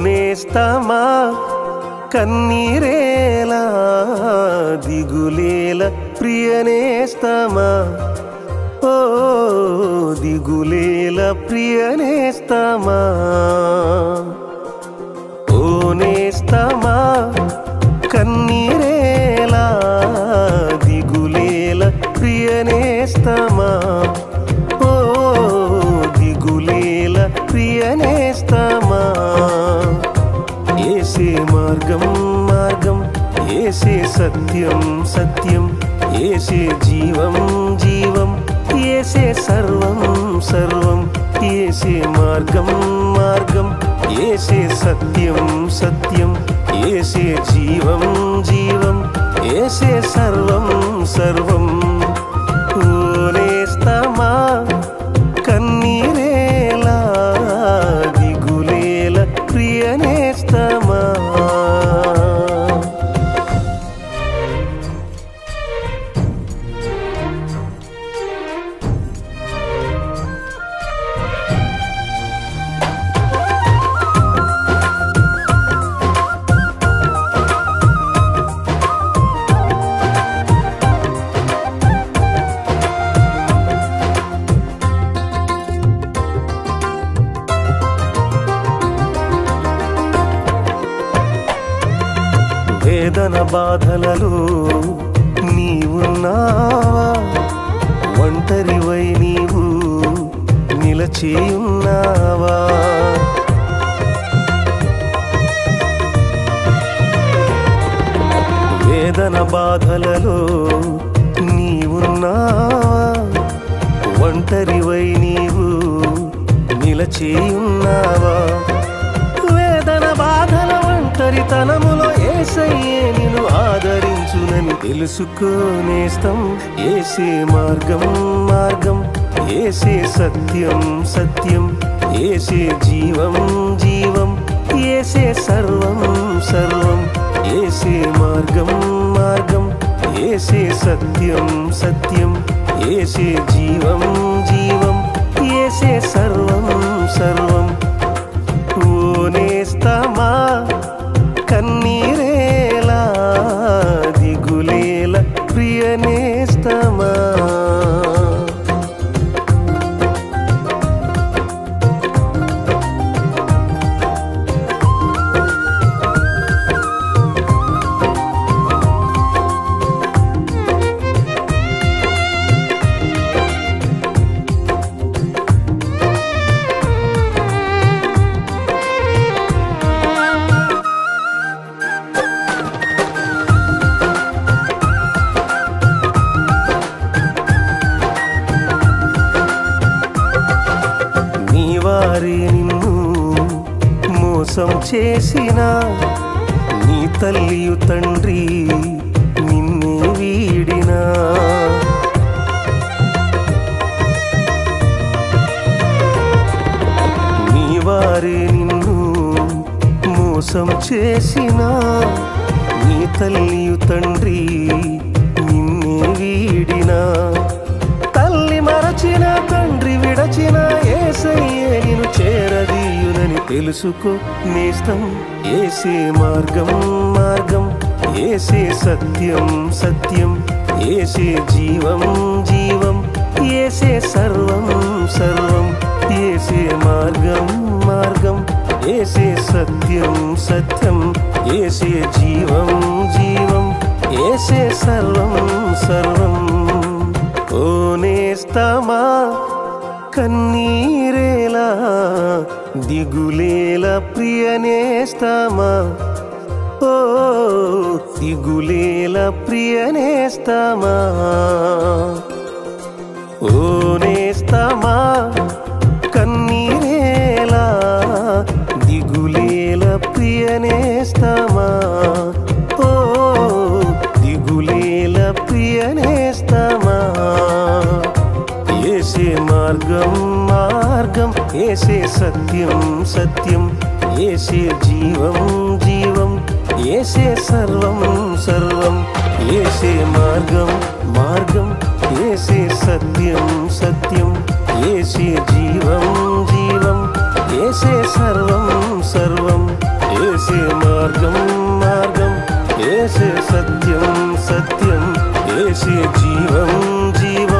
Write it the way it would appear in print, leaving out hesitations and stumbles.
నేస్తమా కన్నీరేలా దిగులేల ప్రియనేస్తమా ఓ దిగులేల ప్రియనేస్తమా ఓ నేస్తమా కన్నీరేలా దిగులేల ప్రియనేస్తమా ఓ దిగులేల ప్రియనేస్తమా ఏసే మార్గం మార్గం ఏసే సత్యం సత్యం ఏసే జీవం జీవం ఏసే సర్వం సర్వం ఏసే మార్గం మార్గం ఏసే సత్యం సత్యం ఏసే జీవం జీవం ఏసే సర్వం సర్వం ఓ నేస్తమా కన్నీరేలా దిగులేల ప్రియనేస్తమా వేదన బాధలలో నీవున్నావా ఒంటరివై నీవు నిలచేయున్నావా వేదన బాధలలో నీవున్నావా ఒంటరివై నీవు నిలచేయున్నావా వేదన బాధల ఒంటరితనములో యేసయ్యే నిన్ను ఆదరించునని తెలుసుకోనేస్తం ఏసే మార్గం మార్గం ఏసే సత్యం సత్యం ఏసే జీవం జీవం ఏసే సర్వం సర్వం ఏసే మార్గం మార్గం ఏసే సత్యం సత్యం ఏసే జీవం జీవం ఏసే సర్వం సర్వం ఓ నేస్తమా కన్నీరేలా దిగులేల ప్రియనేస్తమా వారే నిన్ను మోసం చేసిన నీ తల్లియు తండ్రి నిన్నే వీడినా నీ వారే నిన్ను మోసం చేసిన నీ తల్లియు తండ్రి నిన్నే వీడినా తల్లి మరచిన తండ్రి విడచిన యేసయ్యే నిన్ను చేరదీయునని తెలుసుకో నేస్తం ఏసే మార్గం మార్గం ఏసే సత్యం సత్యం ఏసే జీవం జీవం ఏసే సర్వం సర్వం ఏసే మార్గం మార్గం ఏసే సత్యం సత్యం ఏసే జీవం జీవం ఏసే సర్వం సర్వం ఓ నేస్తమా కన్నీరేలా దిగులేల ప్రియనేస్తమా ఓ దిగులేల ప్రియనేస్తమా, ఓ నేస్తమా కన్నీరేలా, దిగులేల ప్రియనేస్తమా, ఓ దిగులేల ప్రియనేస్తమా. యేసే మార్గం మార్గం, యేసే సత్యం సత్యం, యేసే జీవం జీవం, యేసే సర్వం సర్వం. యేసే మార్గం మార్గం, యేసే సత్యం సత్యం, యేసే జీవం జీవం, యేసే సర్వం సర్వం. యేసే మార్గం మార్గం, యేసే సత్యం సత్యం, యేసే జీవం జీవం,